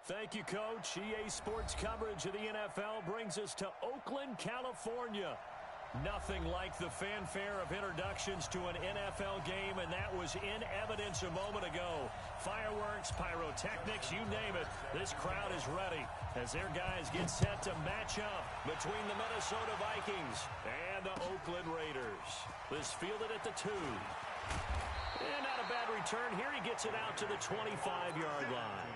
Thank you, Coach. EA Sports coverage of the NFL brings us to Oakland, California. Nothing like the fanfare of introductions to an NFL game, and that was in evidence a moment ago. Fireworks, pyrotechnics, you name it. This crowd is ready as their guys get set to match up between the Minnesota Vikings and the Oakland Raiders. This fielded at the 2. And not a bad return here. He gets it out to the 25-yard line.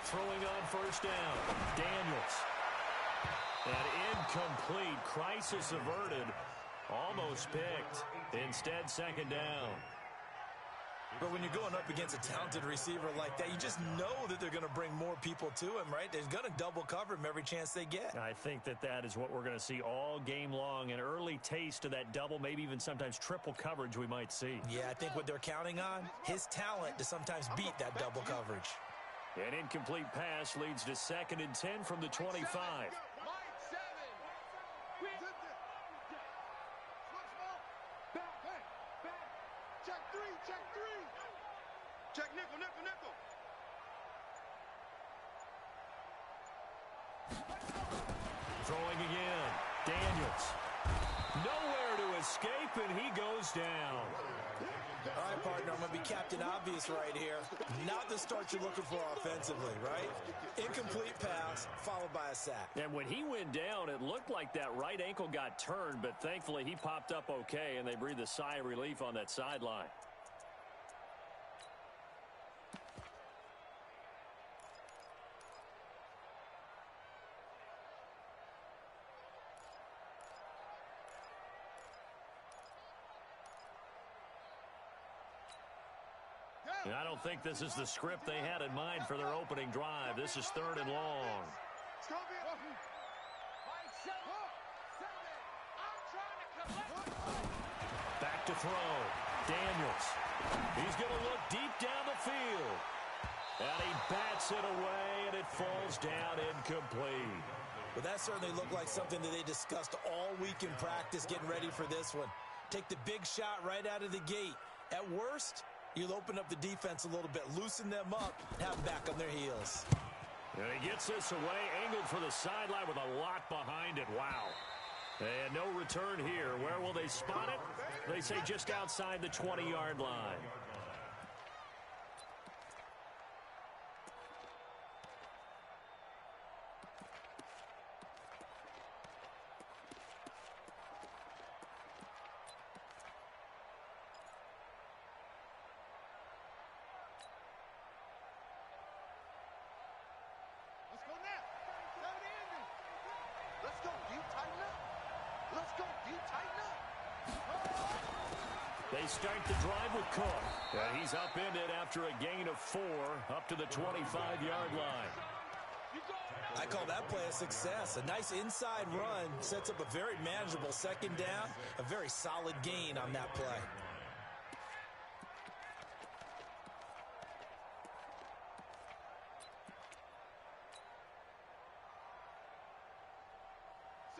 Throwing on first down, Daniels. And incomplete, crisis averted, almost picked. Instead, second down. But when you're going up against a talented receiver like that, you just know that they're going to bring more people to him, right? They're going to double cover him every chance they get. I think that is what we're going to see all game long, an early taste of that double, maybe even sometimes triple coverage we might see. Yeah, I think what they're counting on, his talent to sometimes beat that double coverage. An incomplete pass leads to 2nd and 10 from the 25. Check nickel, nickel, nickel. Throwing again. Daniels. Nowhere to escape, and he goes down. All right, partner, I'm going to be Captain Obvious right here. Not the start you're looking for offensively, right? Incomplete pass, followed by a sack. And when he went down, it looked like that right ankle got turned, but thankfully he popped up okay, and they breathed a sigh of relief on that sideline. And I don't think this is the script they had in mind for their opening drive. This is 3rd and long. Back to throw. Daniels. He's going to look deep down the field. And he bats it away, and it falls down incomplete. But that certainly looked like something that they discussed all week in practice getting ready for this one. Take the big shot right out of the gate. At worst, you'll open up the defense a little bit, loosen them up, and have them back on their heels. And he gets this away, angled for the sideline with a lot behind it. Wow. And no return here. Where will they spot it? They say just outside the 20-yard line. They start the drive with Cook. And he's upended after a gain of 4 up to the 25-yard line. I call that play a success. A nice inside run sets up a very manageable second down, a very solid gain on that play.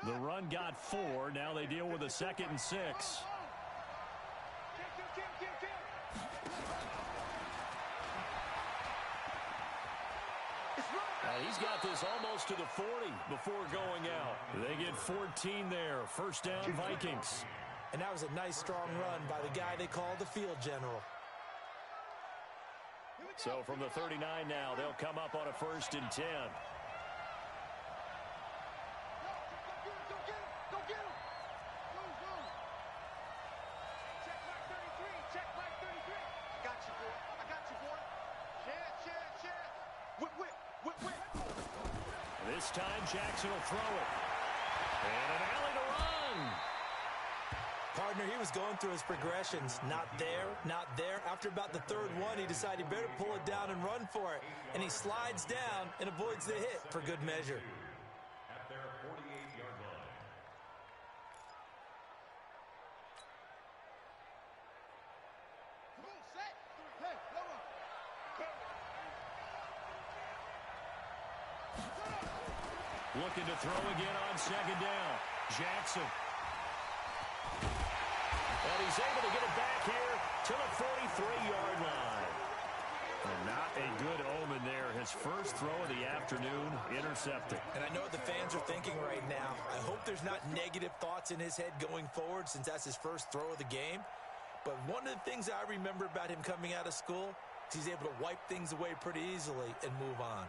The run got 4. Now they deal with a 2nd and 6. He's got this almost to the 40 before going out. They get 14 there. 1st down, Vikings. And that was a nice, strong run by the guy they call the field general. So from the 39 now, they'll come up on a 1st and 10. This time, Jackson will throw it. And an alley to run. Partner, he was going through his progressions. Not there, not there. After about the third one, he decided he better pull it down and run for it. And he slides down and avoids the hit for good measure. At their 48-yard line. Looking to throw again on second down. Jackson. And he's able to get it back here to the 43-yard line. And not a good omen there. His first throw of the afternoon intercepted. And I know what the fans are thinking right now. I hope there's not negative thoughts in his head going forward since that's his first throw of the game. But one of the things I remember about him coming out of school is he's able to wipe things away pretty easily and move on.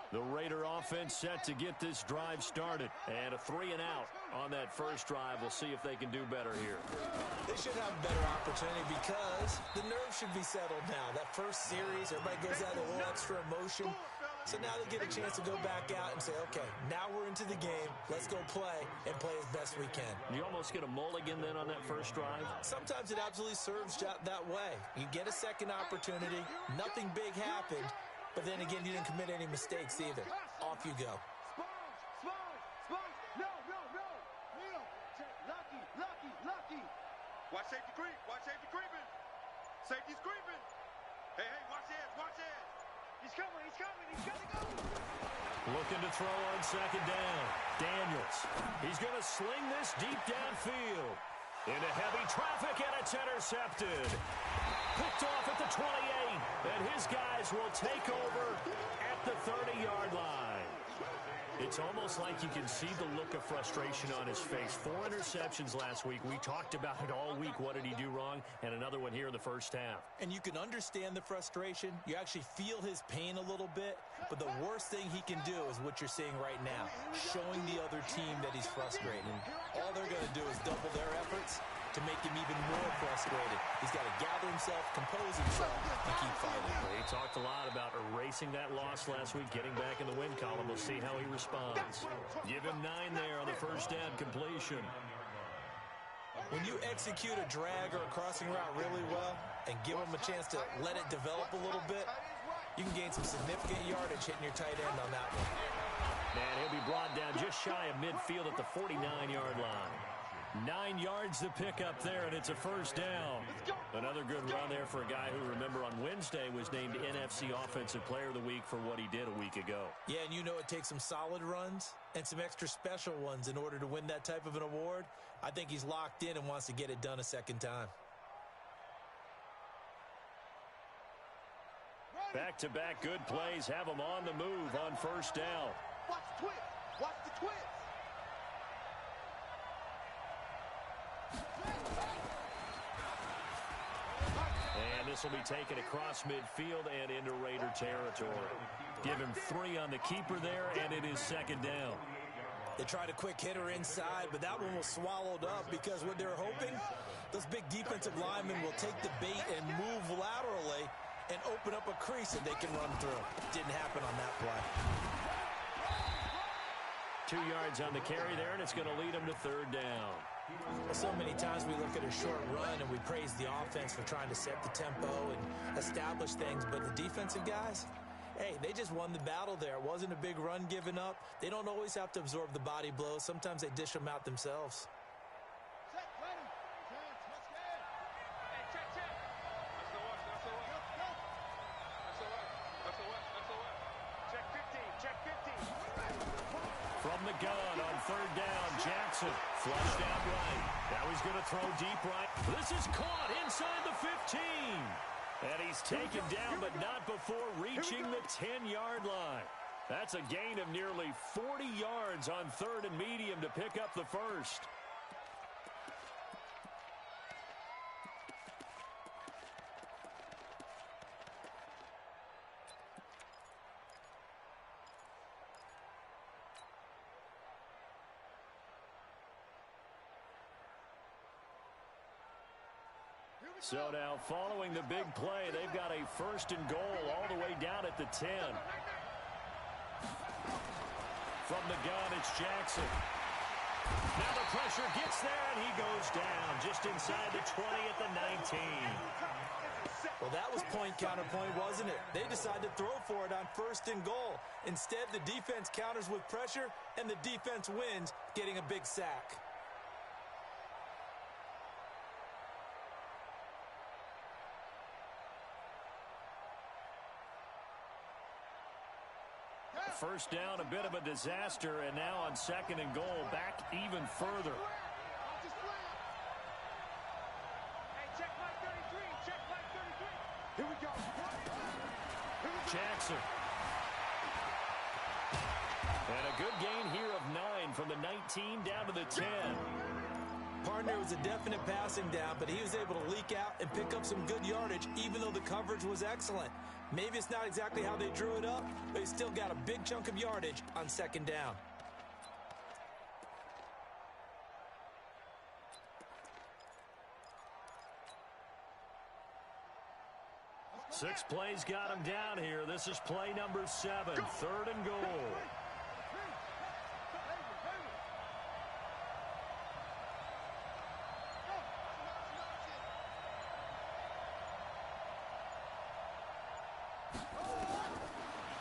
The Raider offense set to get this drive started. And a 3 and out on that first drive. We'll see if they can do better here. They should have a better opportunity because the nerves should be settled now. That first series, everybody goes out with a little extra emotion. So now they get a chance to go back out and say, okay, now we're into the game. Let's go play and play as best we can. You almost get a mulligan then on that first drive? Sometimes it absolutely serves that way. You get a second opportunity. Nothing big happened. But then again, you didn't commit any mistakes either. Off you go. Watch safety creep. Watch safety creeping. Safety's creeping. Hey, watch this. Watch this. He's coming. He's coming. He's going to go. Looking to throw on second down. Daniels. He's going to sling this deep downfield. Into heavy traffic, and it's intercepted. Picked off at the 28, and his guys will take over at the 30-yard line. It's almost like you can see the look of frustration on his face. 4 interceptions last week. We talked about it all week. What did he do wrong? And another one here in the first half. And you can understand the frustration. You actually feel his pain a little bit. But the worst thing he can do is what you're seeing right now, showing the other team that he's frustrated. All they're going to do is double their efforts to make him even more frustrated. He's got to gather himself, compose himself, and keep fighting. He talked a lot about erasing that loss last week, getting back in the win column. We'll see how he responds. Give him 9 there on the first down completion. When you execute a drag or a crossing route really well and give him a chance to let it develop a little bit, you can gain some significant yardage hitting your tight end on that one. And he'll be brought down just shy of midfield at the 49-yard line. 9 yards to pick up there, and it's a first down. Another good run there for a guy who, remember, on Wednesday was named NFC Offensive Player of the Week for what he did a week ago. Yeah, and you know it takes some solid runs and some extra special ones in order to win that type of an award. I think he's locked in and wants to get it done a second time. Back-to-back good plays have him on the move on first down. Watch the twist. Watch the twist. And this will be taken across midfield and into Raider territory. Give him 3 on the keeper there, and it is second down. They tried a quick hitter inside, but that one was swallowed up because what they're hoping, those big defensive linemen will take the bait and move laterally and open up a crease that they can run through. Didn't happen on that play. 2 yards on the carry there, and it's going to lead them to third down. Well, so many times we look at a short run and we praise the offense for trying to set the tempo and establish things, but the defensive guys, hey, they just won the battle there. It wasn't a big run given up. They don't always have to absorb the body blows. Sometimes they dish them out themselves. From the gun on third down, Jackson flushed out right. Now he's going to throw deep right. This is caught inside the 15. And he's taken down, but not before reaching the 10-yard line. That's a gain of nearly 40 yards on third and medium to pick up the first. So now, following the big play, they've got a 1st and goal all the way down at the 10. From the gun, it's Jackson. Now the pressure gets there, and he goes down just inside the 20 at the 19. Well, that was point counterpoint, wasn't it? They decided to throw for it on 1st and goal. Instead, the defense counters with pressure, and the defense wins, getting a big sack. First down, a bit of a disaster, and now on 2nd and goal, back even further. Here we go. Jackson. And a good gain here of 9 from the 19 down to the 10. Partner was a definite passing down, but he was able to leak out and pick up some good yardage, even though the coverage was excellent. Maybe it's not exactly how they drew it up, but he still got a big chunk of yardage on 2nd down. Six plays got him down here. This is play number 7, 3rd and goal.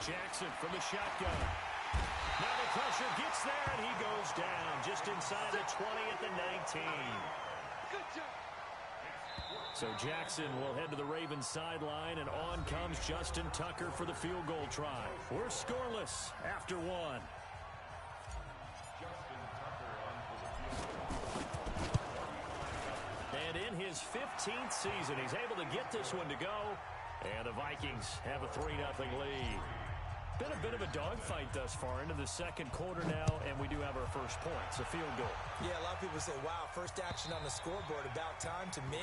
Jackson from the shotgun. Now the pressure gets there, and he goes down just inside the 20 at the 19. So Jackson will head to the Ravens sideline, and on comes Justin Tucker for the field goal try. We're scoreless after 1. And in his 15th season, he's able to get this one to go, and the Vikings have a 3-0 lead. Been a bit of a dogfight thus far into the 2nd quarter now, and we do have our first points, a field goal. Yeah, a lot of people say, wow, first action on the scoreboard, about time. To me,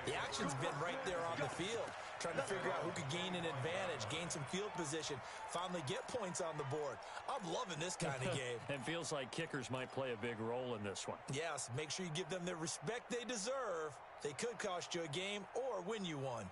the action's been right there on the field, trying to figure out who could gain an advantage, gain some field position, finally get points on the board. I'm loving this kind of game. And feels like kickers might play a big role in this one. Yes, make sure you give them the respect they deserve. They could cost you a game or win you one.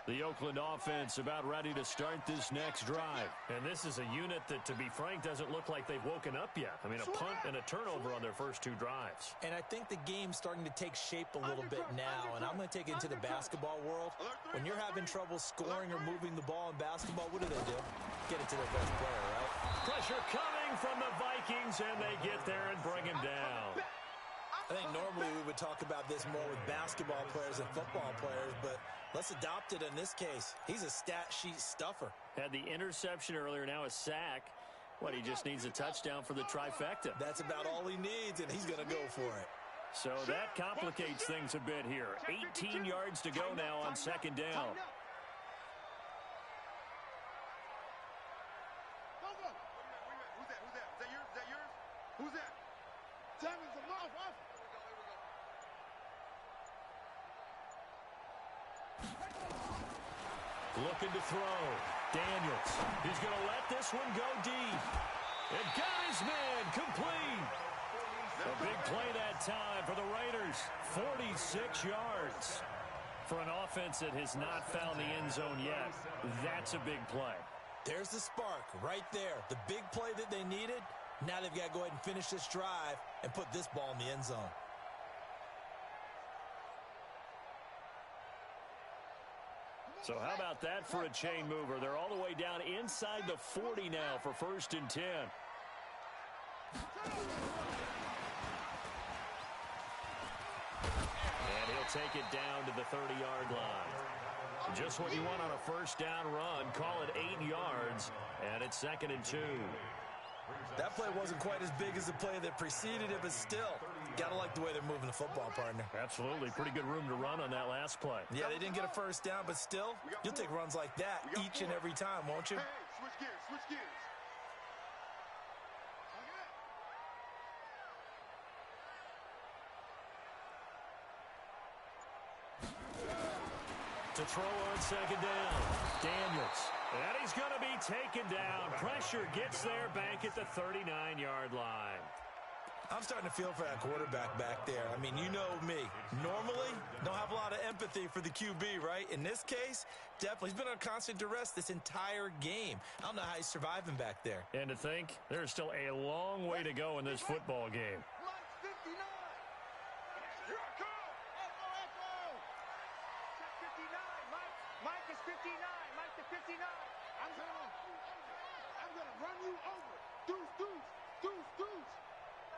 The Oakland offense about ready to start this next drive. And this is a unit that, to be frank, doesn't look like they've woken up yet. I mean, a punt and a turnover on their first 2 drives. And I think the game's starting to take shape a little bit now, and I'm going to take it into the basketball world. When you're having trouble scoring or moving the ball in basketball, what do? Get it to their best player, right? Pressure coming from the Vikings, and they get there and bring him down. I think normally we would talk about this more with basketball players and football players, but let's adopt it in this case. He's a stat sheet stuffer. Had the interception earlier, now a sack. What, he just needs a touchdown for the trifecta. That's about all he needs, and he's going to go for it. So that complicates things a bit here. 18 yards to go now on 2nd down. Who's that? Is that yours? Who's that? Simon's a mouth. Looking to throw. Daniels. He's going to let this one go deep. And got his man complete. A big play that time for the Raiders. 46 yards. For an offense that has not found the end zone yet, that's a big play. There's the spark right there. The big play that they needed. Now they've got to go ahead and finish this drive and put this ball in the end zone. So how about that for a chain mover? They're all the way down inside the 40 now for 1st and 10. And he'll take it down to the 30-yard line. Just what you want on a 1st down run. Call it 8 yards, and it's 2nd and 2. That play wasn't quite as big as the play that preceded it, but still, got to like the way they're moving the football, partner. Absolutely. Pretty good room to run on that last play. Yeah, they didn't get a 1st down, but still, you'll take runs like that each and every time, won't you? Hey, switch gears. To throw on 2nd down. Daniels. And he's going to be taken down. Pressure gets there back at the 39-yard line. I'm starting to feel for that quarterback back there. I mean, you know me. Normally, don't have a lot of empathy for the QB, right? In this case, definitely. He's been under constant duress this entire game. I don't know how he's surviving back there. And to think, there's still a long way to go in this football game. Mike's 59. Here I come. Echo. Check 59. Mike is 59. Mike to 59. I'm gonna run you over. Deuce.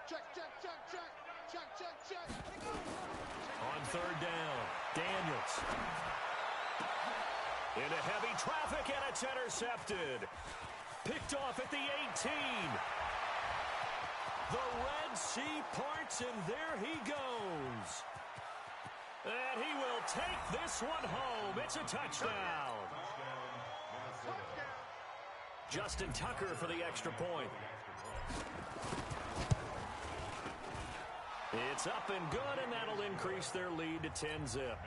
Check. On third down, Daniels. Into heavy traffic, and it's intercepted. Picked off at the 18. The Red Sea parts, and there he goes. And he will take this one home. It's a touchdown. Justin Tucker for the extra point. It's up and good, and that'll increase their lead to 10-zip.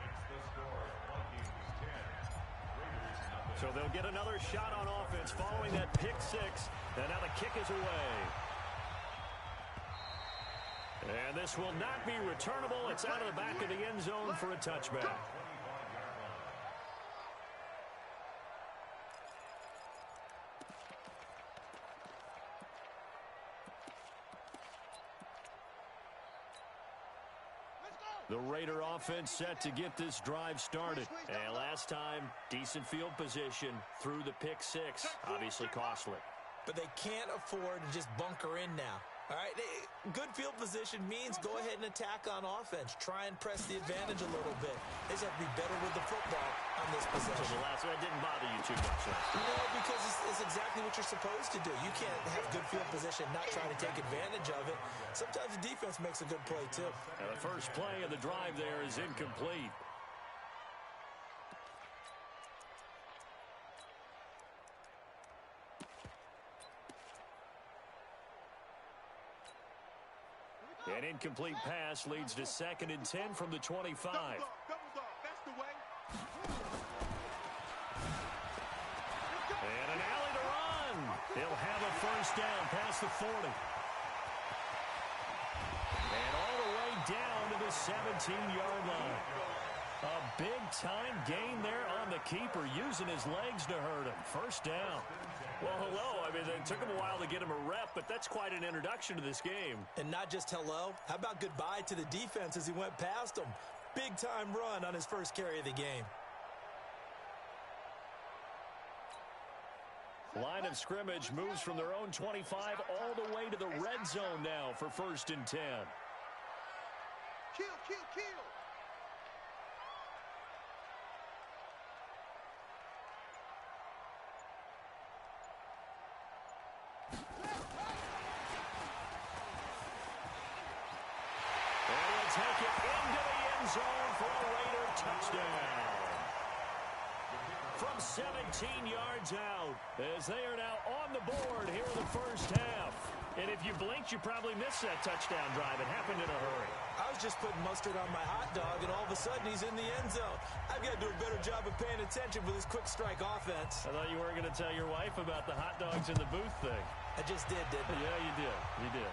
So they'll get another shot on offense following that pick six. And now the kick is away. And this will not be returnable. It's out of the back of the end zone for a touchback. The Raider offense set to get this drive started. And last time, decent field position through the pick six. Obviously costly. But they can't afford to just bunker in now. All right, good field position means go ahead and attack on offense. Try and press the advantage a little bit. They just have to be better with the football on this possession. So the last one didn't bother you too much. No, because it's exactly what you're supposed to do. You can't have good field position, not try to take advantage of it. Sometimes the defense makes a good play, too. And the first play of the drive there is incomplete. An incomplete pass leads to 2nd and 10 from the 25. Double dog. That's the way. And an alley to run. He'll have a first down past the 40. And all the way down to the 17-yard line. A big-time gain there on the keeper, using his legs to hurt him. First down. Well, hello. I mean, it took him a while to get him a rep, but that's quite an introduction to this game. And not just hello. How about goodbye to the defense as he went past him? Big-time run on his first carry of the game. Line of scrimmage moves from their own 25 all the way to the red zone now for 1st and 10. Kill. Take it into the end zone for a Raider touchdown. From 17 yards out, as they are now on the board here in the first half. And if you blinked, you probably missed that touchdown drive. It happened in a hurry. I was just putting mustard on my hot dog, and all of a sudden he's in the end zone. I've got to do a better job of paying attention with this quick strike offense. I thought you weren't going to tell your wife about the hot dogs in the booth thing. I just did, didn't I? Yeah, you did. You did.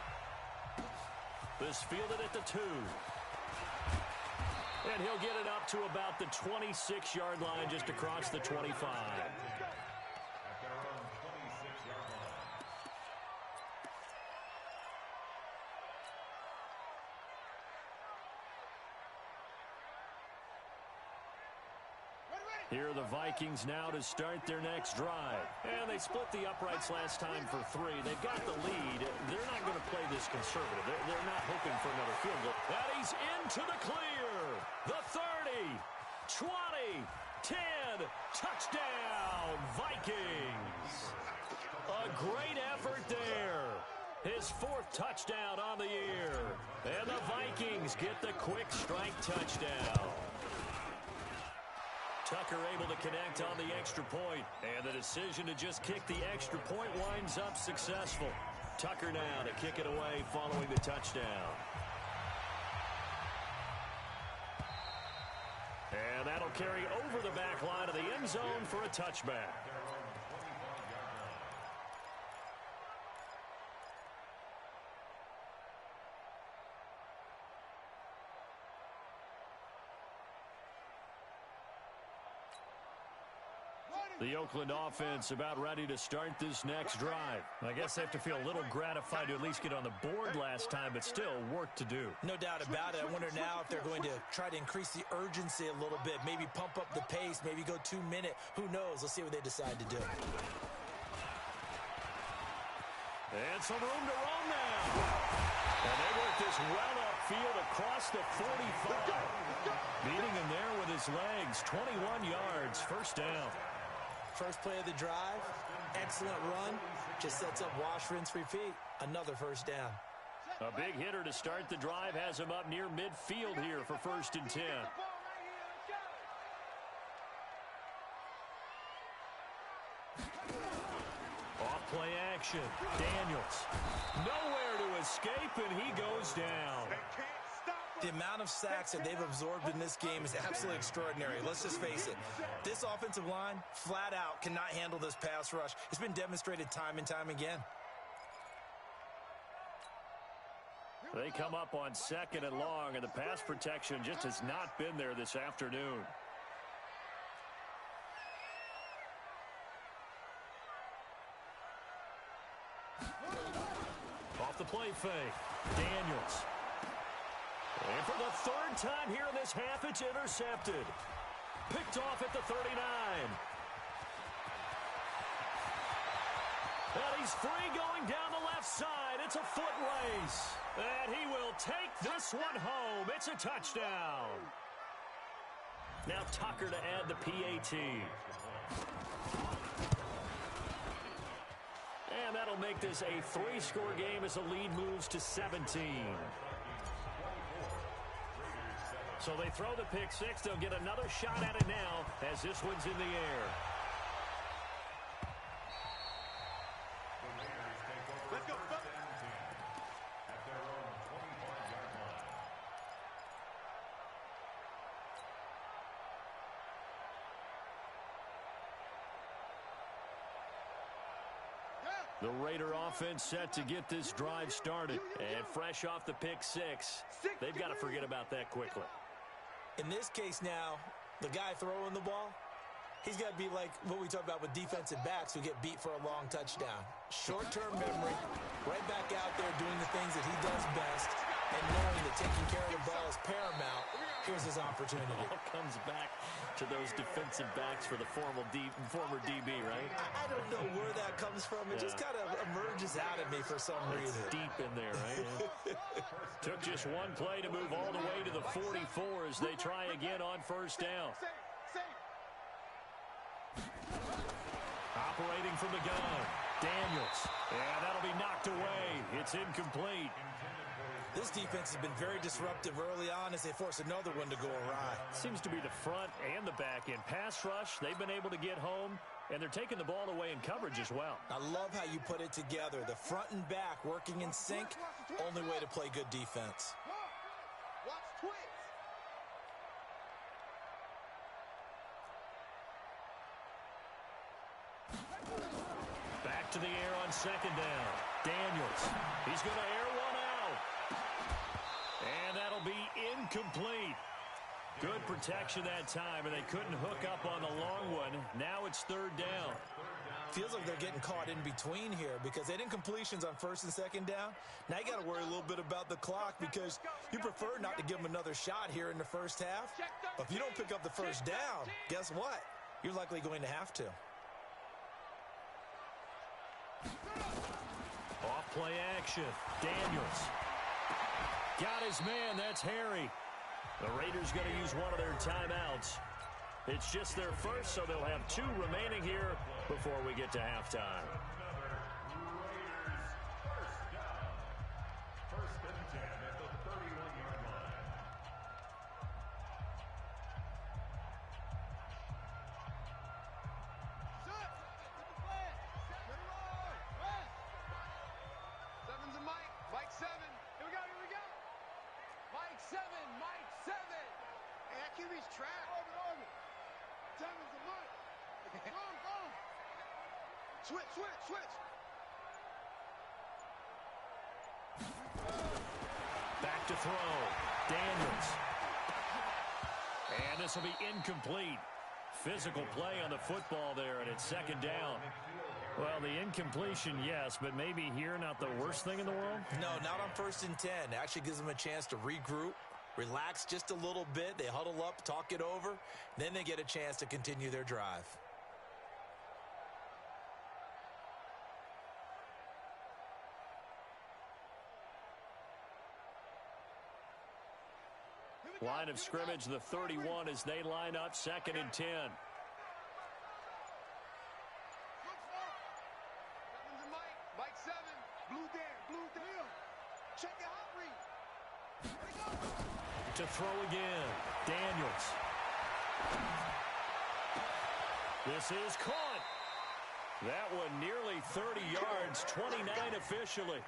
This fielded at the 2. And he'll get it up to about the 26-yard line, just across the 25. Here are the Vikings now to start their next drive. And they split the uprights last time for 3. They've got the lead. They're not going to play this conservative. They're not hoping for another field goal. And he's into the clear. The 30, 20, 10, touchdown, Vikings. A great effort there. His 4th touchdown on the year. And the Vikings get the quick strike touchdown. Tucker able to connect on the extra point. And the decision to just kick the extra point winds up successful. Tucker now to kick it away following the touchdown. And that'll carry over the back line of the end zone for a touchback. The Oakland offense about ready to start this next drive. I guess they have to feel a little gratified to at least get on the board last time, but still work to do. No doubt about it. I wonder now if they're going to try to increase the urgency a little bit, maybe pump up the pace, maybe go 2 minute. Who knows? Let's see what they decide to do. And some room to roam now. And they work this well upfield across the 45. Beating him there with his legs. 21 yards, first down. First play of the drive, excellent run. Just sets up wash, rinse, repeat. Another first down. A big hitter to start the drive has him up near midfield here for 1st and 10. Off play action. Daniels. Nowhere to escape, and he goes down. The amount of sacks that they've absorbed in this game is absolutely extraordinary. Let's just face it. This offensive line, flat out, cannot handle this pass rush. It's been demonstrated time and time again. They come up on 2nd and long, and the pass protection just has not been there this afternoon. Off the play fake. Daniels. And for the 3rd time here in this half, it's intercepted. Picked off at the 39. And he's free going down the left side. It's a foot race. And he will take this one home. It's a touchdown. Now Tucker to add the PAT. And that'll make this a 3-score game as the lead moves to 17. So they throw the pick six. They'll get another shot at it now as this one's in the air. Let's go. The Raider offense set to get this drive started. And fresh off the pick six, they've got to forget about that quickly. In this case now, the guy throwing the ball, he's got to be like what we talk about with defensive backs who get beat for a long touchdown. Short-term memory, right back out there doing the things that he does best, and knowing that taking care of the ball is paramount. Here's his opportunity. All comes back to those defensive backs for the former DB, right? I don't know where that comes from. It just kind of emerges out of me for some reason. It's deep in there, right? Took just one play to move all the way to the 44 as they try again on 1st down. Operating from the gun, Daniels. And that'll be knocked away. It's incomplete. This defense has been very disruptive early on as they force another one to go awry. Seems to be the front and the back end. Pass rush, they've been able to get home, and they're taking the ball away in coverage as well. I love how you put it together. The front and back working in sync, only way to play good defense. Watch twins. Back to the air on 2nd down. Daniels, he's going to air one out. And that'll be incomplete. Good protection that time, and they couldn't hook up on the long one. Now it's 3rd down. Feels like they're getting caught in between here because they didn't completions on 1st and 2nd down. Now you got to worry a little bit about the clock because you prefer not to give them another shot here in the first half. But if you don't pick up the 1st down, guess what? You're likely going to have to. Off play action. Daniels. Got his man. That's Harry. The Raiders going to use one of their timeouts. It's just their first, so they'll have 2 remaining here before we get to halftime. First and 10 at the 31-yard line. Seven's a Mike. Mike 7. Here we go. Mike 7. Hey, that QB's trapped. Orbit. 7's a Mike. Go. Switch. Back to throw. Daniels. And this will be incomplete. Physical play on the football there, and it's second down. Well, the incompletion, yes, but maybe here not the worst thing in the world? No, not on 1st and 10. It actually gives them a chance to regroup, relax just a little bit. They huddle up, talk it over, then they get a chance to continue their drive. Line of scrimmage, the 31 as they line up, 2nd and 10. Mike 7, blue Dan. Check your hot read. To throw again, Daniels. This is caught. That one nearly 30 yards, 29 officially.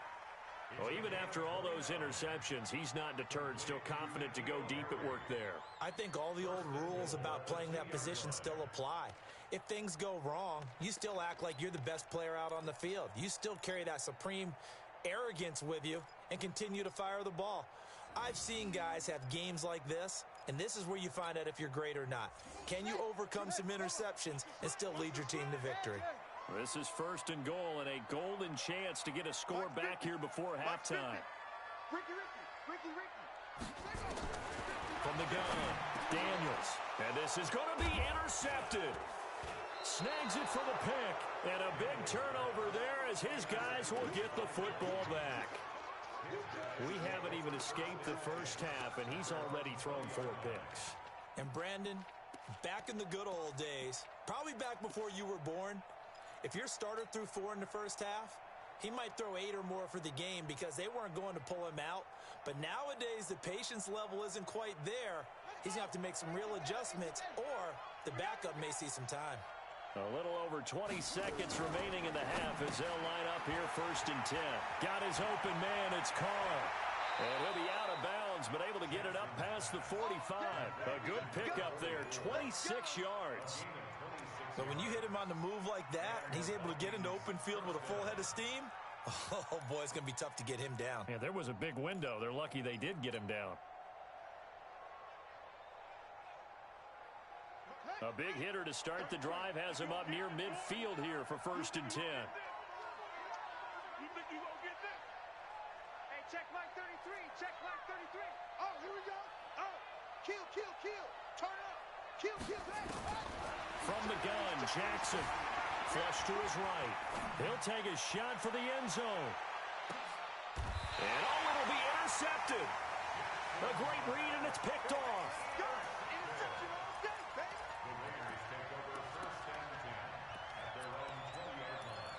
Well, even after all those interceptions, he's not deterred, still confident to go deep at work there. I think all the old rules about playing that position still apply. If things go wrong, you still act like you're the best player out on the field. You still carry that supreme arrogance with you and continue to fire the ball. I've seen guys have games like this, and this is where you find out if you're great or not. Can you overcome some interceptions and still lead your team to victory? This is 1st and goal and a golden chance to get a score back here before halftime. Ricky. From the gun, Daniels. And this is going to be intercepted. Snags it for the pick. And a big turnover there as his guys will get the football back. We haven't even escaped the first half, and he's already thrown 4 picks. And Brandon, back in the good old days, probably back before you were born, if your starter threw 4 in the first half, he might throw 8 or more for the game because they weren't going to pull him out. But nowadays, the patience level isn't quite there. He's going to have to make some real adjustments, or the backup may see some time. A little over 20 seconds remaining in the half as they'll line up here 1st and 10. Got his open man, it's Carr. And he'll be out of bounds, but able to get it up past the 45. A good pickup there, 26 yards. But when you hit him on the move like that, and he's able to get into open field with a full head of steam, oh, boy, it's going to be tough to get him down. Yeah, there was a big window. They're lucky they did get him down. A big hitter to start the drive has him up near midfield here for 1st and 10. You think you gonna get this? Hey, check Mike 33. Check Mike 33. Oh, here we go. Oh, kill. Turn up. Kill. Hey. From the gun, Jackson. Flush to his right. He'll take a shot for the end zone. And it'll be intercepted. A great read, and it's picked off. Interception all day, baby. The Raiders take over 1st and 10 at their own 20-yard line.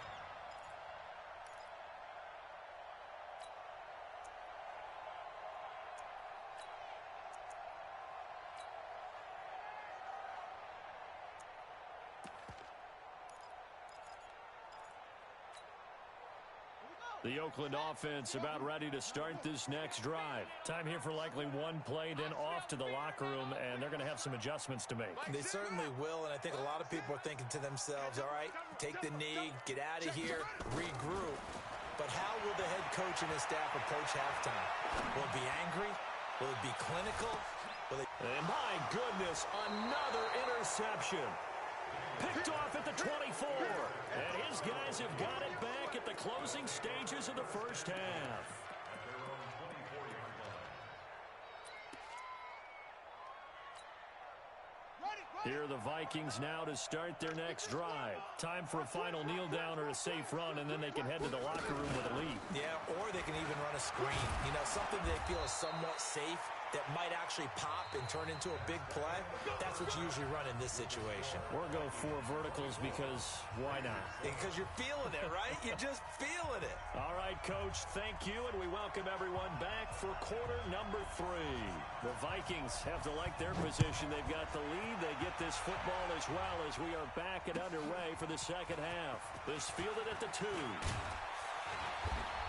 The Oakland offense about ready to start this next drive. Time here for likely one play, then off to the locker room, and they're going to have some adjustments to make. They certainly will, and I think a lot of people are thinking to themselves, all right, take the knee, get out of here, regroup. But how will the head coach and his staff approach halftime? Will it be angry? Will it be clinical? And my goodness, another interception. Picked off at the 24. And his guys have got it back at the closing stages of the first half. Here are the Vikings now to start their next drive. Time for a final kneel down or a safe run, and then they can head to the locker room with a lead. Yeah, or they can even run a screen. You know, something they feel is somewhat safe that might actually pop and turn into a big play. That's what you usually run in this situation. Or go 4 verticals because why not? Because you're feeling it, right? You're just feeling it. All right, Coach, thank you, and we welcome everyone back for quarter number 3. The Vikings have to like their position. They've got the lead. They get this football as well as we are back and underway for the second half. This fielded at the 2.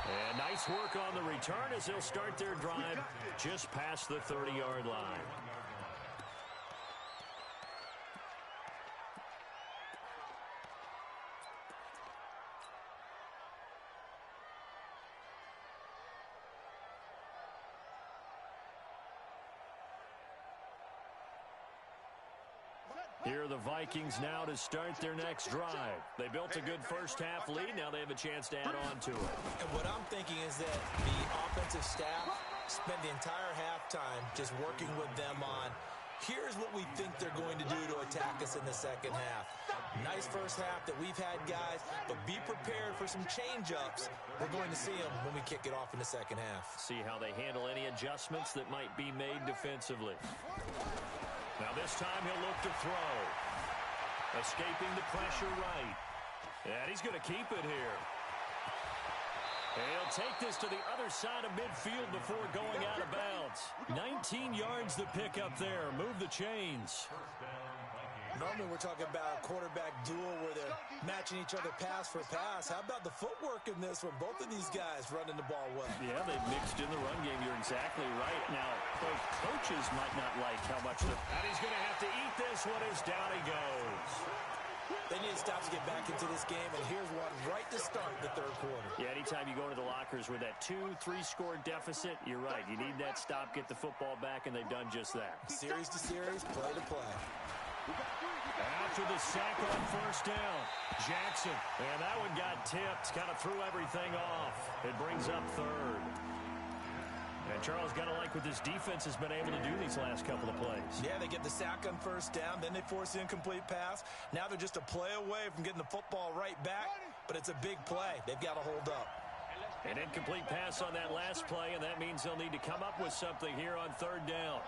And nice work on the return as they'll start their drive just past the 30-yard line. Here are the Vikings now to start their next drive. They built a good first-half lead. Now they have a chance to add on to it. And what I'm thinking is that the offensive staff spent the entire halftime just working with them on, here's what we think they're going to do to attack us in the second half. Nice first half that we've had, guys, but be prepared for some change-ups. We're going to see them when we kick it off in the second half. See how they handle any adjustments that might be made defensively. Now this time he'll look to throw. Escaping the pressure right. And he's going to keep it here. He'll take this to the other side of midfield before going out of bounds. 19 yards to pick up there. Move the chains. Normally we're talking about a quarterback duel where they're matching each other pass for pass. How about the footwork in this one? Both of these guys running the ball well. Yeah, they've mixed in the run game. You're exactly right. Now, both coaches might not like how much they're... And he's going to have to eat this one as down he goes. They need to stop to get back into this game, and here's one right to start the third quarter. Yeah, anytime you go into the lockers with that 2-3 score deficit, you're right. You need that stop, get the football back, and they've done just that. Series to series, play to play. After the sack on first down, Jackson. And that one got tipped, kind of threw everything off. It brings up third. And Charles, got to like what this defense has been able to do these last couple of plays. Yeah, they get the sack on first down, then they force the incomplete pass. Now they're just a play away from getting the football right back, but it's a big play. They've got to hold up. An incomplete pass on that last play, and that means they'll need to come up with something here on third down.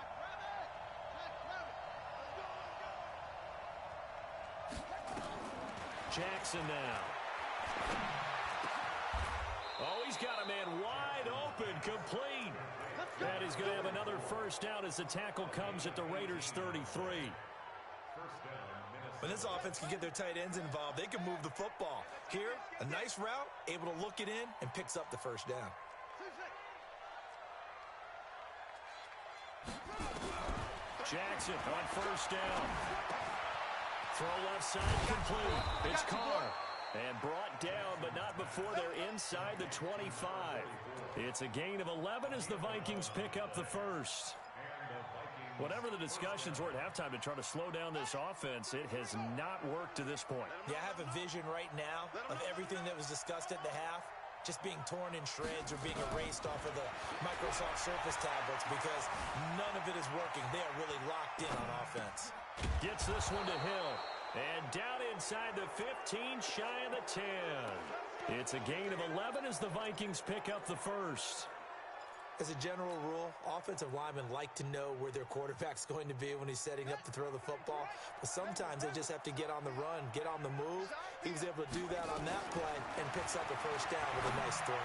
Jackson now. Oh, he's got a man wide open, complete. And he's going to have another first down as the tackle comes at the Raiders' 33. When this offense can get their tight ends involved, they can move the football. Here, a nice route, able to look it in, and picks up the first down. Jackson on first down. Throw left side complete. It's Carr. And brought down, but not before they're inside the 25. It's a gain of 11 as the Vikings pick up the first. Whatever the discussions were at halftime to try to slow down this offense, it has not worked to this point. Yeah, I have a vision right now of everything that was discussed at the half just being torn in shreds or being erased off of the Microsoft Surface tablets because none of it is working. They are really locked in on offense. Gets this one to Hill. And down inside the 15, shy of the 10. It's a gain of 11 as the Vikings pick up the first. As a general rule, offensive linemen like to know where their quarterback's going to be when he's setting up to throw the football. But sometimes they just have to get on the run, get on the move. He was able to do that on that play and picks up the first down with a nice throw.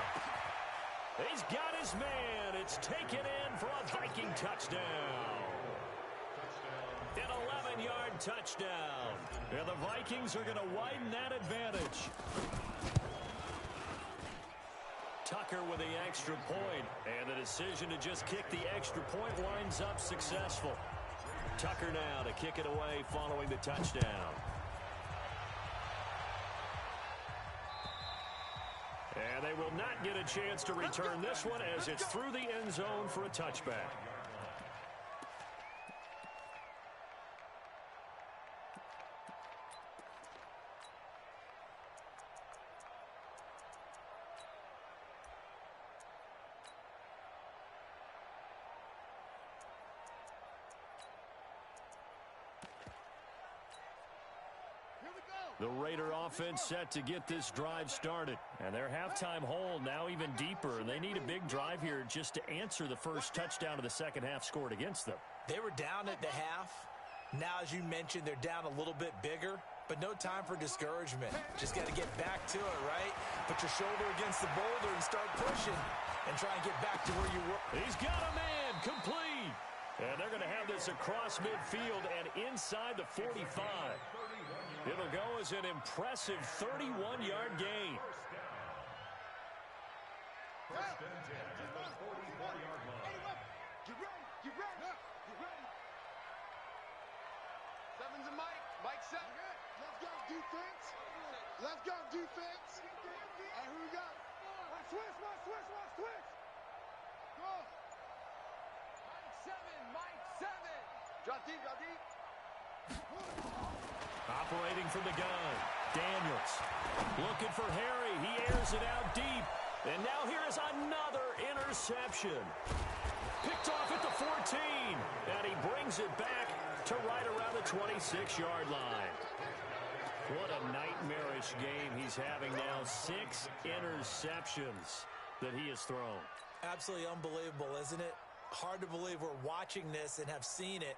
He's got his man. It's taken in for a Viking touchdown. An 11-yard touchdown. And the Vikings are going to widen that advantage. Tucker with the extra point, and the decision to just kick the extra point winds up successful. Tucker now to kick it away following the touchdown. And they will not get a chance to return this one as it's through the end zone for a touchback. The Raider offense set to get this drive started. And their halftime hole now even deeper. And they need a big drive here just to answer the first touchdown of the second half scored against them. They were down at the half. Now, as you mentioned, they're down a little bit bigger. But no time for discouragement. Just got to get back to it, right? Put your shoulder against the boulder and start pushing. And try and get back to where you were. He's got a man complete. And they're going to have this across midfield and inside the 45. It'll go as an impressive 31-yard gain. First and 10 at the 44-yard line. Get ready, get ready, get ready. Seven's a Mike, Mike 7. Let's go defense. Let's go defense. And who we got? Switch. Go. Mike 7. Drop deep. Operating from the gun, Daniels. Looking for Harry. He airs it out deep. And now here is another interception. Picked off at the 14. And he brings it back to right around the 26-yard line. What a nightmarish game he's having now. 6 interceptions that he has thrown. Absolutely unbelievable, isn't it? Hard to believe we're watching this and have seen it,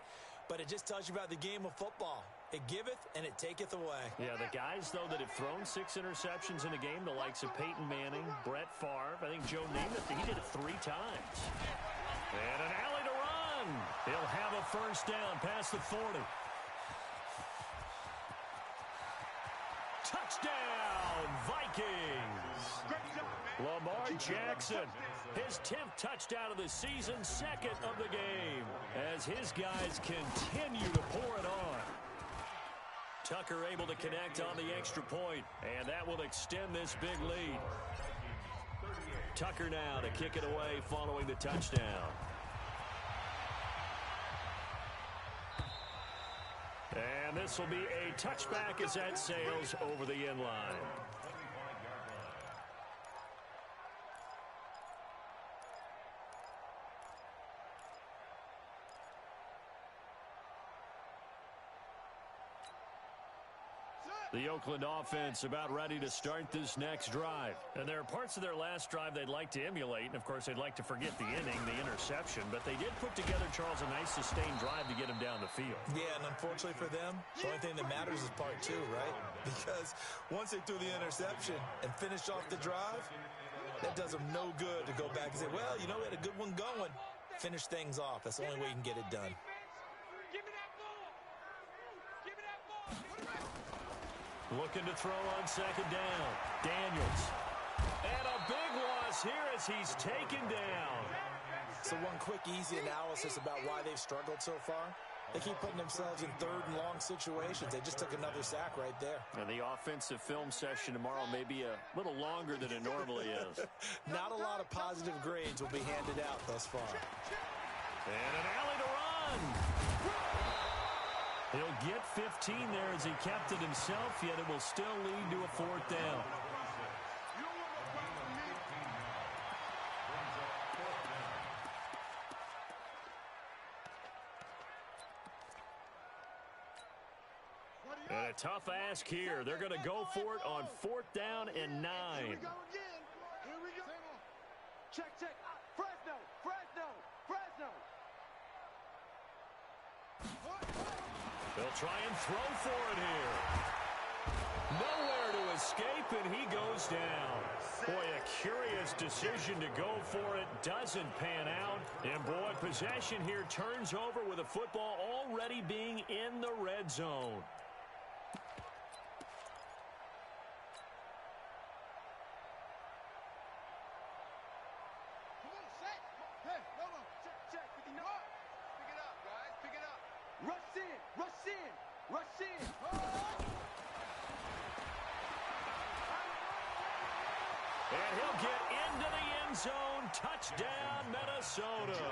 but it just tells you about the game of football. It giveth and it taketh away. Yeah, the guys, though, that have thrown 6 interceptions in a game, the likes of Peyton Manning, Brett Favre, I think Joe Namath, he did it 3 times. And an alley to run. He'll have a first down past the 40. Touchdown, Vikings. Lamar Jackson, his 10th touchdown of the season, 2nd of the game, as his guys continue to pour it on. Tucker able to connect on the extra point, and that will extend this big lead. Tucker now to kick it away following the touchdown. And this will be a touchback as that sails over the end line. The Oakland offense about ready to start this next drive. And there are parts of their last drive they'd like to emulate. And, of course, they'd like to forget the inning, the interception. But they did put together, Charles, a nice sustained drive to get him down the field. Yeah, and unfortunately for them, the only thing that matters is part 2, right? Because once they threw the interception and finished off the drive, that does them no good to go back and say, well, you know, we had a good one going. Finish things off. That's the only way you can get it done. Looking to throw on second down. Daniels. And a big loss here as he's taken down. So one quick, easy analysis about why they've struggled so far. They keep putting themselves in 3rd and long situations. They just took another sack right there. And the offensive film session tomorrow may be a little longer than it normally is. Not a lot of positive grades will be handed out thus far. And an alley to run. He'll get 15 there as he kept it himself, yet it will still lead to a 4th down. And a tough ask here. They're going to go for it on 4th down and 9. Here we go again. Here we go. Check, check. Fresno, Fresno, Fresno. They'll try and throw for it here. Nowhere to escape, and he goes down. Boy, a curious decision to go for it. Doesn't pan out. And, boy, possession here turns over with a football already being in the red zone. And he'll get into the end zone. Touchdown, Minnesota.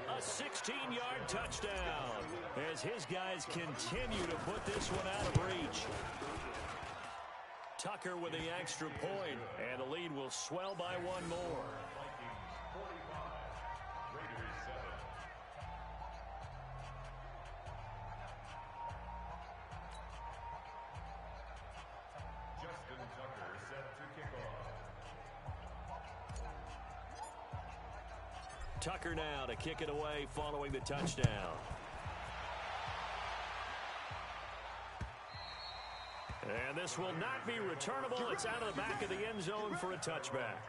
A 16-yard touchdown as his guys continue to put this one out of reach. Tucker with the extra point, and the lead will swell by 1 more. Tucker now to kick it away following the touchdown. And this will not be returnable. It's out of the back of the end zone for a touchback.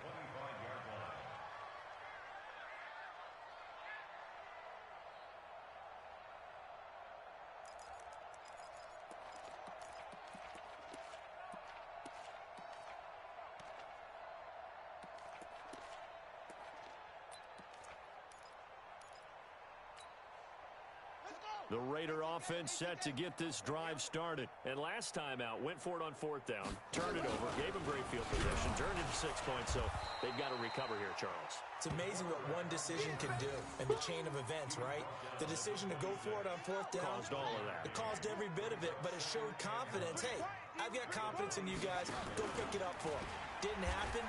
The Raider offense set to get this drive started. And last time out, went for it on fourth down, turned it over, gave them great field position, turned it to 6 points, so they've got to recover here, Charles. It's amazing what one decision can do in the chain of events, right? The decision to go for it on fourth down Caused all of that. It caused every bit of it, but it showed confidence. Hey, I've got confidence in you guys. Go pick it up for them. Didn't happen.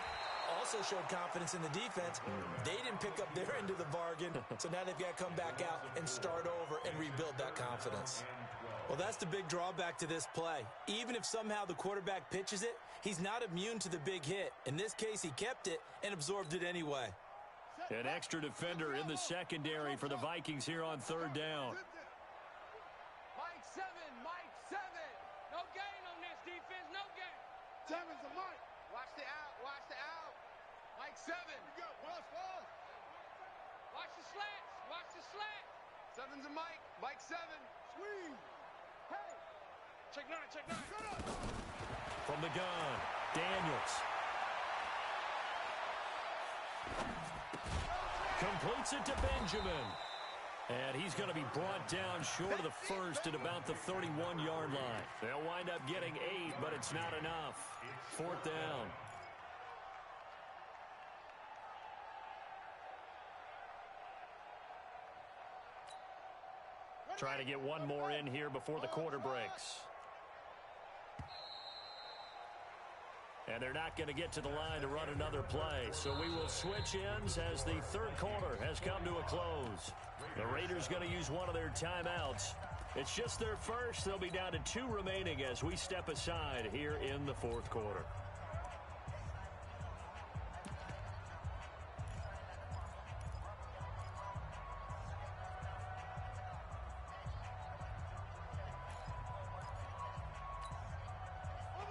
Also showed confidence in the defense. They didn't pick up their end of the bargain, so now they've got to come back out and start over and rebuild that confidence. Well, that's the big drawback to this play. Even if somehow the quarterback pitches it, he's not immune to the big hit. In this case, he kept it and absorbed it anyway. An extra defender in the secondary for the Vikings here on third down. Mike 7, Mike 7. No gain on this defense, no gain. Seven's a Mike. Watch the out, watch the out. Mike 7. Watch the slants, watch the slants. Seven's a Mike, Mike 7. Squeeze. Hey. Check 9, check 9. From the gun, Daniels. Completes it to Benjamin. And he's going to be brought down short of the first at about the 31-yard line. They'll wind up getting 8, but it's not enough. Fourth down. Trying to get one more in here before the quarter breaks. And they're not going to get to the line to run another play. So we will switch ends as the third quarter has come to a close. The Raiders going to use one of their timeouts. It's just their first. They'll be down to 2 remaining as we step aside here in the fourth quarter.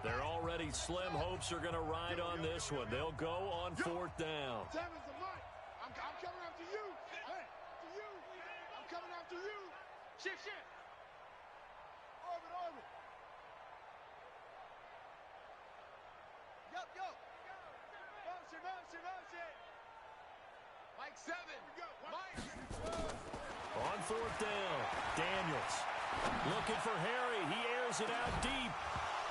They're already slim hopes are going to ride on this one. They'll go on fourth down. Seven's a Mike. I'm coming after you. Hey, to you. I'm coming after you. Shift. Orbit. Yo. Motion. Mike 7. Mike. On fourth down, Daniels looking for Harry. He airs it out deep.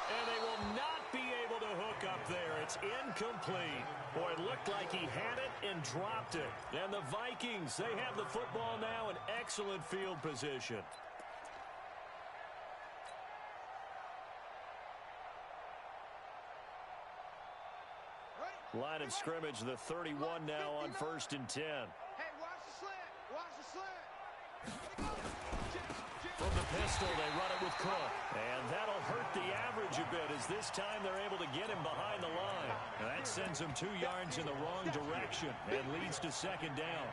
And they will not be able to hook up there. It's incomplete. Boy, it looked like he had it and dropped it. And the Vikings, they have the football now in excellent field position. Line of scrimmage, the 31 now on 1st and 10. Hey, watch the slant. From the pistol, they run it with Cook. And that'll hurt the average a bit as this time they're able to get him behind the line. And that sends him 2 yards in the wrong direction and leads to second down.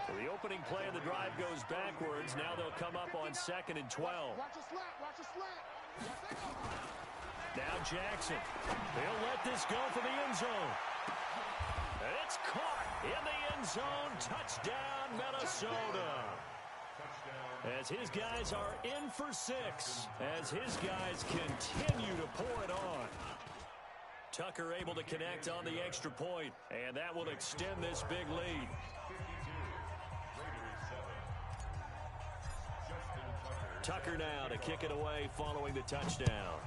So the opening play of the drive goes backwards. Now they'll come up on 2nd and 12. Watch the slant. Now Jackson. He'll let this go for the end zone. And it's caught in the end zone. Touchdown, Minnesota. As his guys are in for 6. As his guys continue to pour it on. Tucker able to connect on the extra point. And that will extend this big lead. Tucker now to kick it away following the touchdown.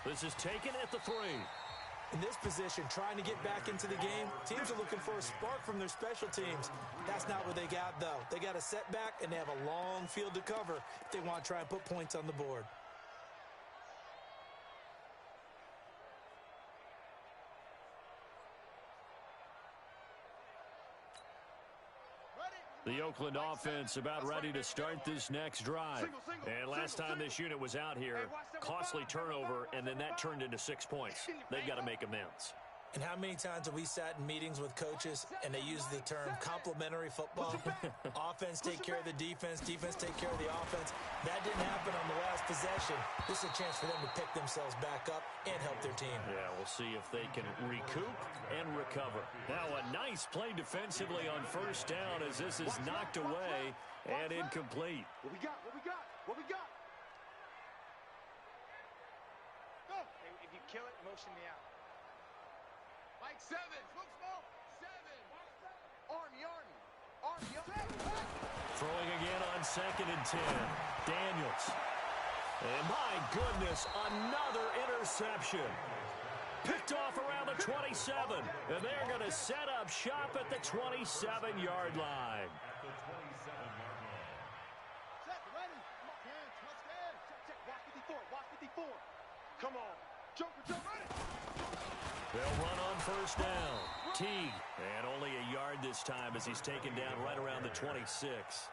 This is taken at the 3. In this position, trying to get back into the game, teams are looking for a spark from their special teams. That's not what they got, though. They got a setback, and they have a long field to cover if they want to try and put points on the board. The Oakland offense about ready to start this next drive. And last time this unit was out here, costly turnover, and then that turned into 6 points. They've got to make amends. And how many times have we sat in meetings with coaches and they use the term complementary football? Offense take care of the defense take care of the offense. That didn't happen on the last possession. This is a chance for them to pick themselves back up and help their team. Yeah, we'll see if they can recoup and recover. Now a nice play defensively on first down as this is knocked away and incomplete. What we got? Go. If you kill it, motion me out. Mike 7. Smoke. 7. Army. Throwing again on 2nd and 10. Daniels. And my goodness, another interception. Picked off around the 27. And they're going to set up shop at the 27-yard line. At the 27-yard line. Set, ready. Check. Watch 54. Come on. Jump, ready. They'll run on 1st down. Teague. And only a yard this time as he's taken down right around the 26.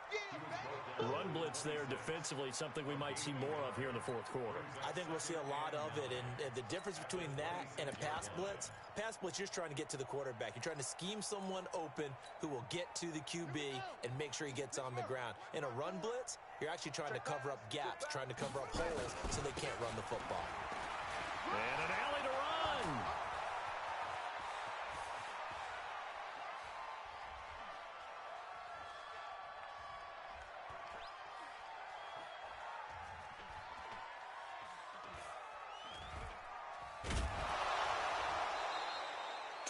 Run blitz there defensively, something we might see more of here in the 4th quarter. I think we'll see a lot of it, and the difference between that and a pass blitz, you're just trying to get to the quarterback. You're trying to scheme someone open who will get to the QB and make sure he gets on the ground. In a run blitz, you're actually trying to cover up gaps, trying to cover up holes so they can't run the football. And an alley to run.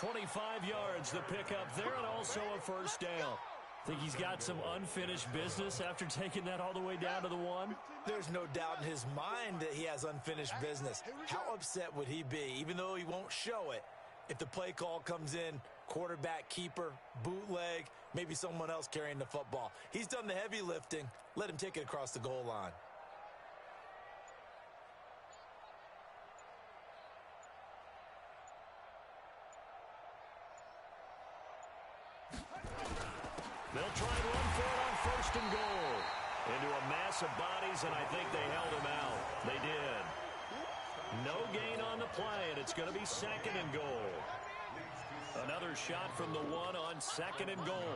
$25 yards, the pickup there, and also a 1st down. Think he's got some unfinished business after taking that all the way down to the 1? There's no doubt in his mind that he has unfinished business. How upset would he be, even though he won't show it, if the play call comes in, quarterback keeper, bootleg, maybe someone else carrying the football. He's done the heavy lifting. Let him take it across the goal line. They'll try and run for it on 1st and goal. Into a mass of bodies, and I think they held him out. They did. No gain on the play, and it's going to be 2nd and goal. Another shot from the 1 on 2nd and goal.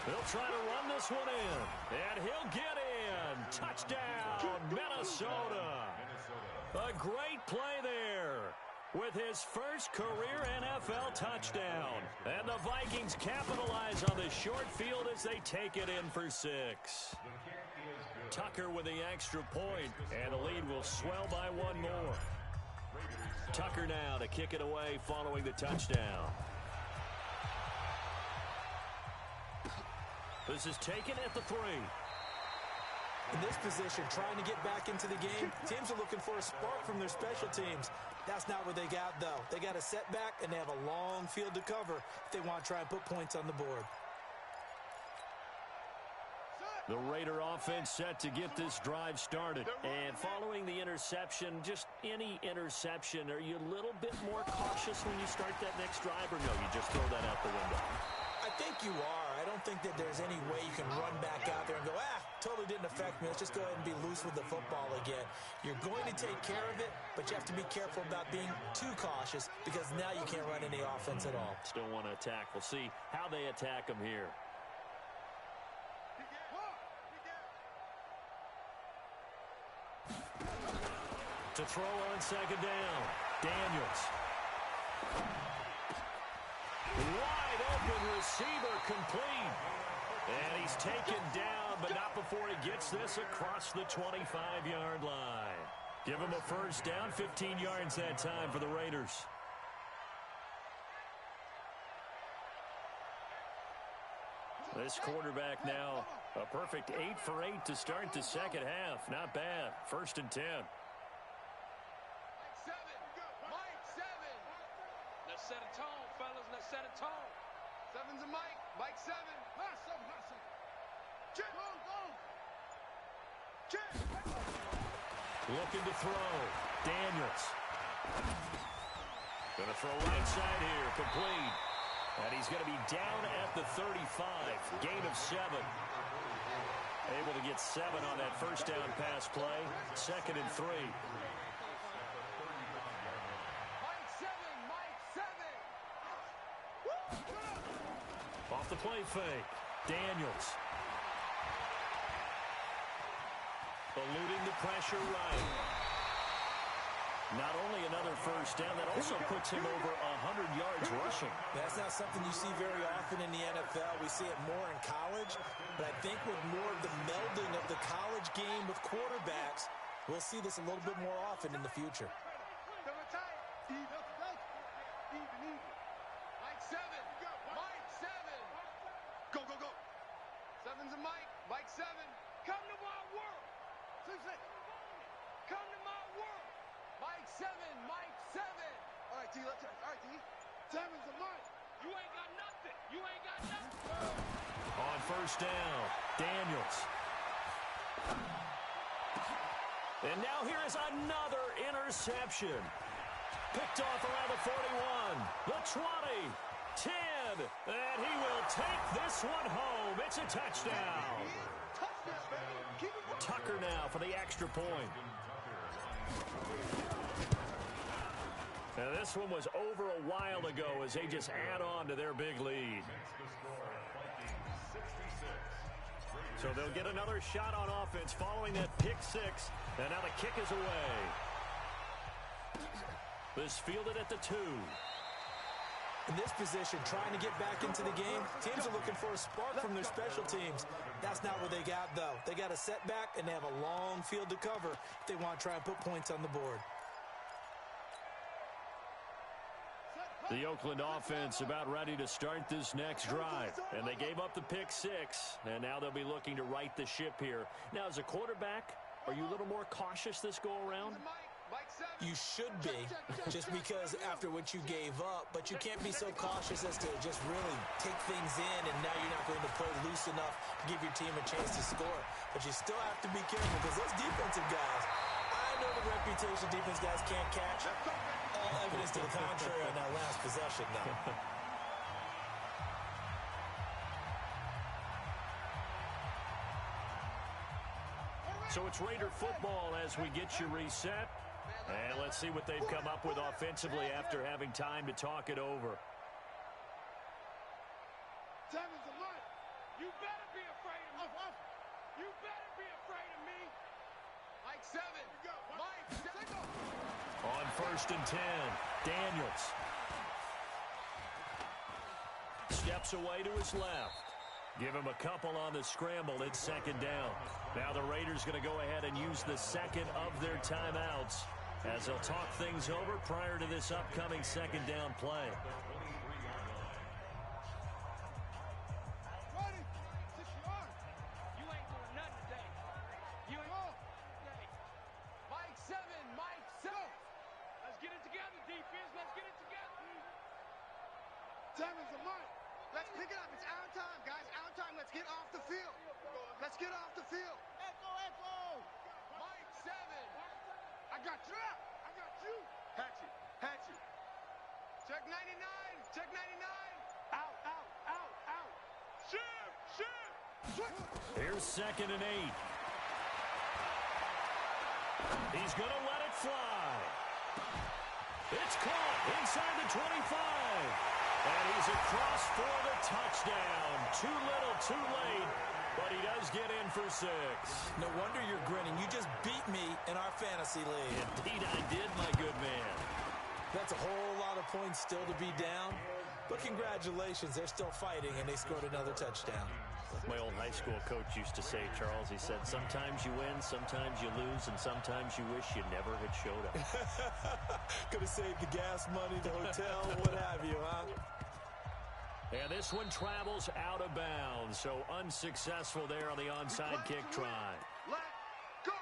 They'll try to run this one in, and he'll get in. Touchdown, Minnesota. A great play there with his first career NFL touchdown. And the Vikings capitalize on the short field as they take it in for 6. Tucker with the extra point, and the lead will swell by 1 more. Tucker now to kick it away following the touchdown. This is taken at the 3. In this position, trying to get back into the game, teams are looking for a spark from their special teams. That's not what they got, though. They got a setback, and they have a long field to cover if they want to try and put points on the board. The Raider offense set to get this drive started. And following the interception, just any interception, are you a little bit more cautious when you start that next drive, or no, you just throw that out the window? I think you are. I don't think that there's any way you can run back out there and go, totally didn't affect me. Let's just go ahead and be loose with the football again. You're going to take care of it, but you have to be careful about being too cautious because now you can't run any offense at all. Still want to attack. We'll see how they attack them here. To throw on 2nd down, Daniels. Wide open receiver complete. And he's taken down, but not before he gets this across the 25-yard line. Give him a 1st down, 15 yards that time for the Raiders. This quarterback now, a perfect 8 for 8 to start the 2nd half. Not bad. 1st and 10. Mike 7. Let's set a tone, fellas. Let's set a tone. 7's a Mike. Mike 7. Not 7. Check. Go. Check. Looking to throw. Daniels. Going to throw right side here. Complete. And he's going to be down at the 35. Gain of 7. Able to get 7 on that 1st down pass play. 2nd and 3. Off the play fake. Daniels. Eluding the pressure right. Not only another 1st down, that also puts him over 100 yards rushing. That's not something you see very often in the NFL. We see it more in college, but I think with more of the melding of the college game with quarterbacks, we'll see this a little bit more often in the future. Seven's a Mike. Mike 7. Come to my world. 6. Come to my world. Mike 7. Mike 7. All right, D. All right, D. 7's a Mike. You ain't got nothing. You ain't got nothing. On first down, Daniels. And now here is another interception. Picked off around the 41, the 20, 10, and he will take this one home. It's a touchdown. Tucker now for the extra point. Now this one was over a while ago as they just add on to their big lead. So they'll get another shot on offense following that pick six. And now the kick is away. This fielded at the 2. In this position, trying to get back into the game, teams are looking for a spark from their special teams. That's not what they got, though. They got a setback, and they have a long field to cover if they want to try and put points on the board. The Oakland offense about ready to start this next drive. And they gave up the pick six, and now they'll be looking to right the ship here. Now, as a quarterback, are you a little more cautious this go-around? You should be, just because after what you gave up, but you can't be so cautious as to just really take things in, and now you're not going to play loose enough to give your team a chance to score. But you still have to be careful because those defensive guys, I know the reputation defense guys can't catch. All evidence to the contrary on that last possession, though. So it's Raider football as we get you reset. And let's see what they've come up with offensively after having time to talk it over. 7's a Mike. You better be afraid of me. You better be afraid of me. Mike 7. Mike 7. On first and 10, Daniels. Steps away to his left. Give him a couple on the scramble. It's second down. Now the Raiders going to go ahead and use the second of their timeouts as they'll talk things over prior to this upcoming second down play. Ready? 6 yards. You ain't doing nothing today. You ain't doing nothing. Mike 7. Mike 7. Let's get it together, defense. Let's get it together. 7's a Mike. Let's pick it up. It's our time, guys. Our time. Let's get off the field. Let's get off the field. Echo. Mike 7. I got you. I got you. Hatchet. Check 99. Check 99. Out. Shift. Here's second and 8. He's going to let it fly. It's caught inside the 25. And he's across for the touchdown. Too little, too late. But he does get in for 6. No wonder you're grinning. You just beat me in our fantasy league. Indeed I did, my good man. That's a whole lot of points still to be down. But congratulations, they're still fighting, and they scored another touchdown. Like my old high school coach used to say, Charles, he said, sometimes you win, sometimes you lose, and sometimes you wish you never had showed up. Could have saved the gas money, the hotel, what have you, huh? And this one travels out of bounds, so unsuccessful there on the onside kick try. Let go.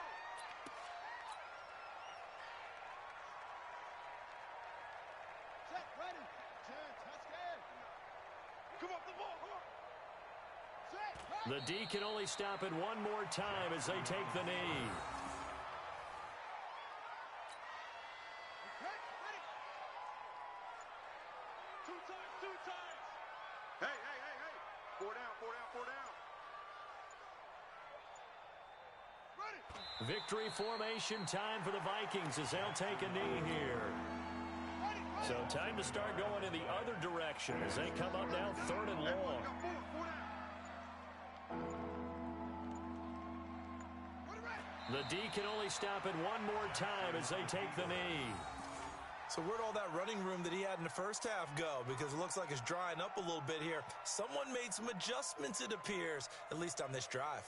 Set, ready. Turn, touchdown. Come up the ball. Set, The D can only stop it one more time as they take the knee. ready. 2 times. Hey. 4 down. Ready. Victory formation time for the Vikings as they'll take a knee here. Ready. So time to start going in the other direction as they come up now 3rd and long. 4 down. The D can only stop it one more time as they take the knee. So where'd all that running room that he had in the first half go? Because it looks like it's drying up a little bit here. Someone made some adjustments, it appears, at least on this drive.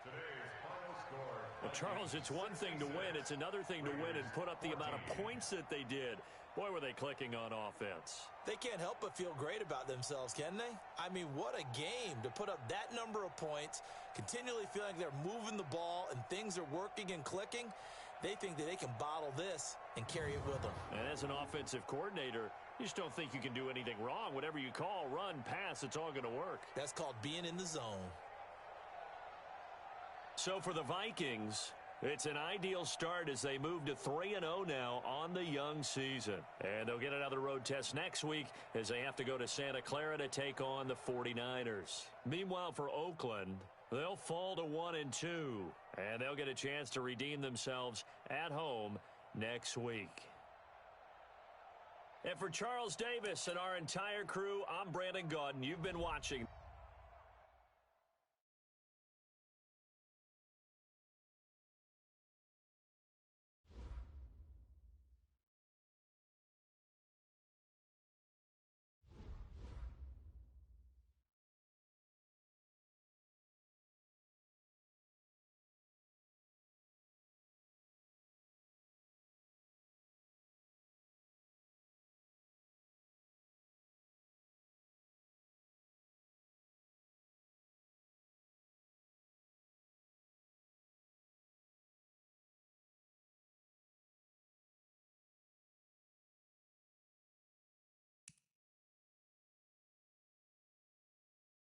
Today's final score, Well, Charles, it's one thing to win. It's another thing to win and put up the amount of points that they did. Boy, were they clicking on offense. They can't help but feel great about themselves, can they? I mean, what a game to put up that number of points, continually feeling like they're moving the ball and things are working and clicking. They think that they can bottle this and carry it with them. And as an offensive coordinator, you just don't think you can do anything wrong. Whatever you call, run, pass, it's all going to work. That's called being in the zone. So for the Vikings, it's an ideal start as they move to 3-0 now on the young season. And they'll get another road test next week as they have to go to Santa Clara to take on the 49ers. Meanwhile, for Oakland, they'll fall to 1-2. And they'll get a chance to redeem themselves at home next week. And for Charles Davis and our entire crew, I'm Brandon Gaudin. You've been watching